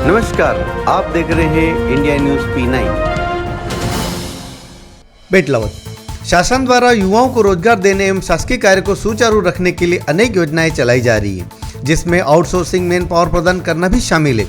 नमस्कार, आप देख रहे हैं इंडिया न्यूज P9। बेटलावत शासन द्वारा युवाओं को रोजगार देने एवं शासकीय कार्य को सुचारू रखने के लिए अनेक योजनाएं चलाई जा रही है, जिसमें आउटसोर्सिंग मैन पावर प्रदान करना भी शामिल है।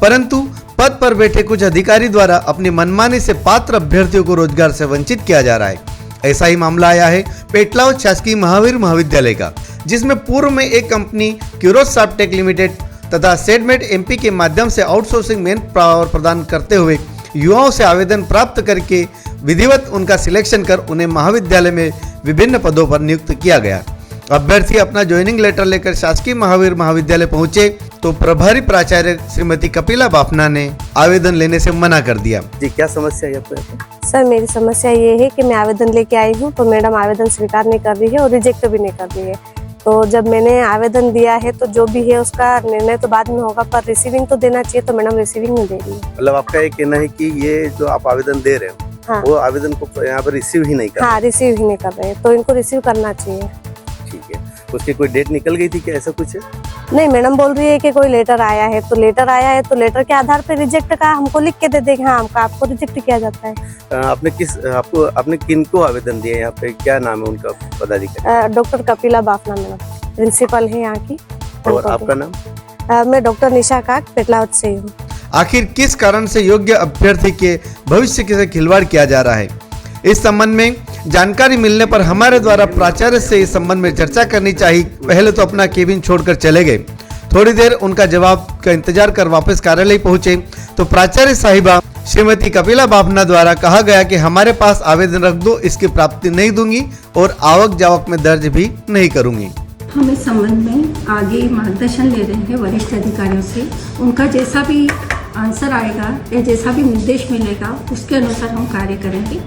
परंतु पद पर बैठे कुछ अधिकारी द्वारा अपनी मनमानी से पात्र अभ्यर्थियों को रोजगार से वंचित किया जा रहा है। ऐसा ही मामला आया है पेटलावत शासकीय महावीर महाविद्यालय का, जिसमें पूर्व में एक कंपनी क्यूरोस सॉफ्टटेक लिमिटेड तथा सेडमेट एमपी के माध्यम से आउटसोर्सिंग मैन पावर प्रदान करते हुए युवाओं से आवेदन प्राप्त करके विधिवत उनका सिलेक्शन कर उन्हें महाविद्यालय में विभिन्न पदों पर नियुक्त किया गया। अभ्यर्थी अपना ज्वाइनिंग लेटर लेकर शासकीय महावीर महाविद्यालय पहुंचे तो प्रभारी प्राचार्य श्रीमती कपिला बाफना ने आवेदन लेने से मना कर दिया। जी, क्या समस्या है आपको? सर, मेरी समस्या ये है कि मैं आवेदन लेके आई हूँ तो मैडम आवेदन स्वीकार नहीं कर रही है और रिजेक्ट भी नहीं कर रही है। तो जब मैंने आवेदन दिया है तो जो भी है उसका निर्णय तो बाद में होगा, पर रिसीविंग तो देना चाहिए, तो मैडम रिसीविंग नहीं दे रही है। मतलब आपका ये कहना है कि ये जो आप आवेदन दे रहे हो, हाँ, वो आवेदन को यहाँ पर रिसीव ही नहीं कर हाँ, रिसीव ही नहीं कर रहे, तो इनको रिसीव करना चाहिए। ठीक है, उसकी कोई डेट निकल गई थी क्या, ऐसा कुछ है? नहीं, मैडम बोल रही है कि कोई लेटर आया है, तो लेटर आया है तो लेटर के आधार पर रिजेक्ट का हमको लिख के दे देंगे। हाँ, आपको रिजेक्ट किया जाता है। आपने किनको आवेदन दिया, यहाँ पे क्या नाम है उनका पदाधिकारी? Doctor Kapila Bafna madam principal है यहाँ की। और आपका नाम? मैं डॉक्टर निशा काक पेटलावत से हूँ। आखिर किस कारण से योग्य अभ्यर्थी के भविष्य से खिलवाड़ किया जा रहा है, इस संबंध में जानकारी मिलने पर हमारे द्वारा प्राचार्य से इस संबंध में चर्चा करनी चाहिए। पहले तो अपना केबिन छोड़कर चले गए। थोड़ी देर उनका जवाब का इंतजार कर वापस कार्यालय पहुंचे तो प्राचार्य साहिबा श्रीमती कपिला बाफना द्वारा कहा गया कि हमारे पास आवेदन रख दो, इसकी प्राप्ति नहीं दूंगी और आवक जावक में दर्ज भी नहीं करूंगी। हम इस संबंध में आगे मार्गदर्शन ले रहे हैं वरिष्ठ अधिकारियों से। उनका जैसा भी आंसर आएगा या जैसा भी निर्देश मिलेगा उसके अनुसार हम कार्य करेंगे।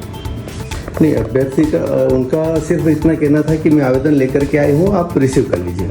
नहीं, अभ्यर्थी का उनका सिर्फ इतना कहना था कि मैं आवेदन लेकर के आई हूँ, आप रिसीव कर लीजिए।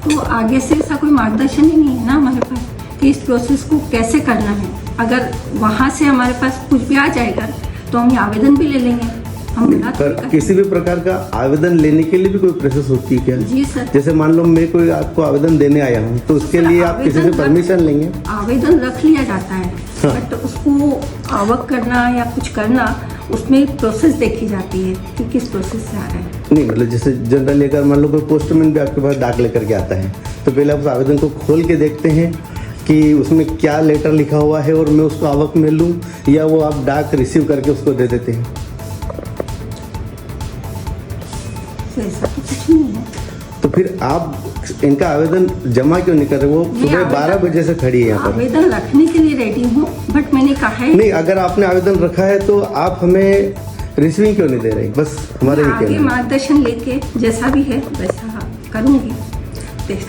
तो आगे से ऐसा कोई मार्गदर्शन ही नहीं है ना हमारे पास कि इस प्रोसेस को कैसे करना है। अगर वहाँ से हमारे पास कुछ भी आ जाएगा तो हम ये आवेदन भी ले लेंगे। पर किसी भी प्रकार का आवेदन लेने के लिए भी कोई प्रोसेस होती है क्या? जी सर। जैसे मान लो मैं कोई आपको आवेदन देने आया हूँ तो उसके लिए आप किसी से परमिशन लेंगे? आवेदन रख लिया जाता है, हाँ। बट उसको आवक करना या कुछ करना उसमें प्रोसेस देखी जाती है कि किस प्रोसेस से आ रहा है। नहीं, मतलब जैसे जनरल लेकर मान लो कोई पोस्टमैन भी आपके पास डाक लेकर के आता है तो पहले आप उस आवेदन को खोल के देखते हैं कि उसमें क्या लेटर लिखा हुआ है और मैं उसको आवक में लूँ, या वो आप डाक रिसीव करके उसको दे देते हैं? ऐसा तो कुछ नहीं है। तो फिर आप इनका आवेदन जमा क्यों नहीं कर रहे? वो सुबह 12 बजे से खड़ी है यहाँ पर। आवेदन रखने के लिए रेडी हूँ, बट मैंने कहा है नहीं, अगर आपने आवेदन रखा है तो आप हमें रिसीविंग क्यों नहीं दे रहे? बस हमारे ही आगे कहना है। मार्गदर्शन लेके जैसा भी है वैसा करूँगी। देख